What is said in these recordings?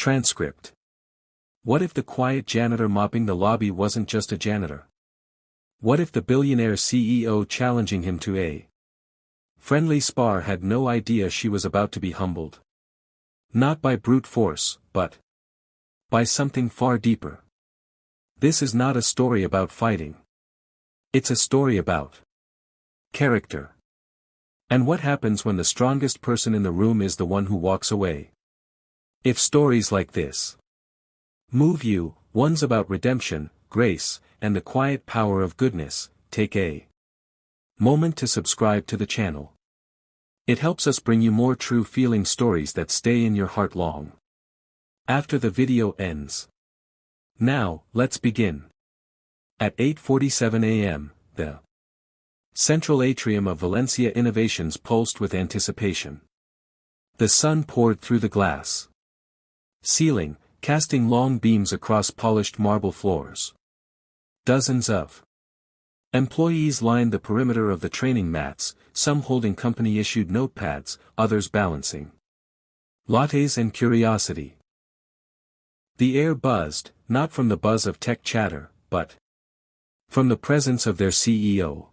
Transcript. What if the quiet janitor mopping the lobby wasn't just a janitor? What if the billionaire CEO challenging him to a friendly spar had no idea she was about to be humbled? Not by brute force, but by something far deeper. This is not a story about fighting. It's a story about character. And what happens when the strongest person in the room is the one who walks away? If stories like this move you, ones about redemption, grace, and the quiet power of goodness, take a moment to subscribe to the channel. It helps us bring you more true feeling stories that stay in your heart long after the video ends. Now, let's begin. At 8:47 a.m., the central atrium of Valencia Innovations pulsed with anticipation. The sun poured through the glass ceiling, casting long beams across polished marble floors. Dozens of employees lined the perimeter of the training mats, some holding company-issued notepads, others balancing lattes and curiosity. The air buzzed, not from the buzz of tech chatter, but from the presence of their CEO.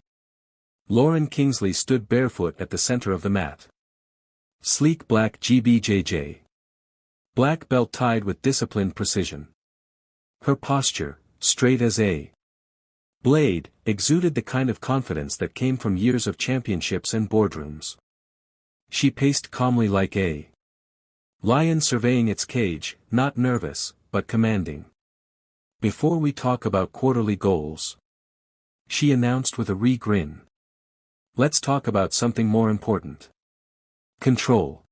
Lauren Kingsley stood barefoot at the center of the mat. Sleek black BJJ. Black belt tied with disciplined precision. Her posture, straight as a blade, exuded the kind of confidence that came from years of championships and boardrooms. She paced calmly like a lion surveying its cage, not nervous, but commanding. Before we talk about quarterly goals, she announced with a grin, let's talk about something more important. Control.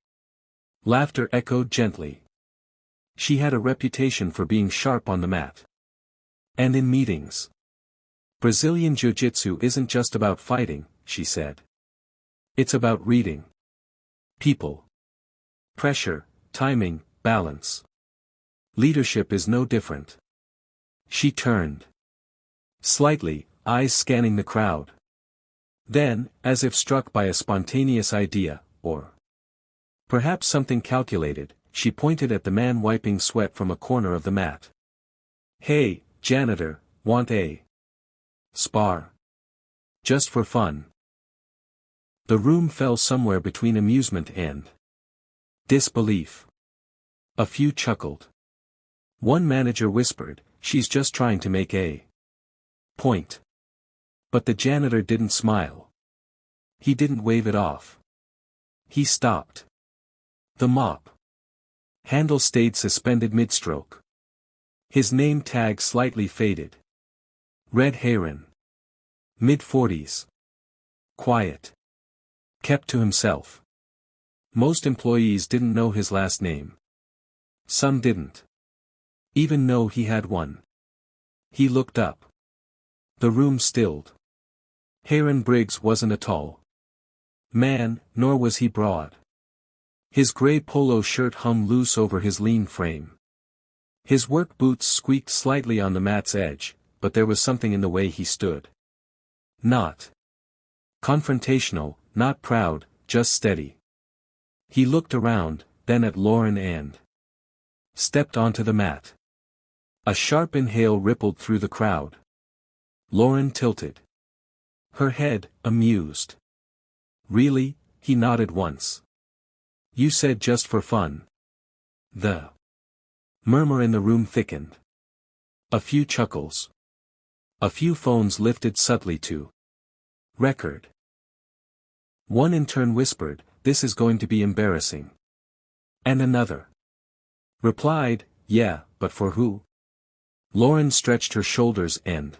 Laughter echoed gently. She had a reputation for being sharp on the mat. And in meetings. Brazilian Jiu-Jitsu isn't just about fighting, she said. It's about reading people. Pressure, timing, balance. Leadership is no different. She turned slightly, eyes scanning the crowd. Then, as if struck by a spontaneous idea, or perhaps something calculated, she pointed at the man wiping sweat from a corner of the mat. Hey, janitor, want a spar? Just for fun. The room fell somewhere between amusement and disbelief. A few chuckled. One manager whispered, she's just trying to make a point. But the janitor didn't smile. He didn't wave it off. He stopped. The mop handle stayed suspended mid-stroke. His name tag slightly faded. Red Heron. Mid-40s. Quiet. Kept to himself. Most employees didn't know his last name. Some didn't even know he had one. He looked up. The room stilled. Heron Briggs wasn't a tall man, nor was he broad. His gray polo shirt hung loose over his lean frame. His work boots squeaked slightly on the mat's edge, but there was something in the way he stood. Not confrontational, not proud, just steady. He looked around, then at Lauren and stepped onto the mat. A sharp inhale rippled through the crowd. Lauren tilted her head, amused. Really? He nodded once. You said just for fun. The murmur in the room thickened. A few chuckles. A few phones lifted subtly to record. One intern whispered, this is going to be embarrassing. And another replied, yeah, but for who? Lauren stretched her shoulders and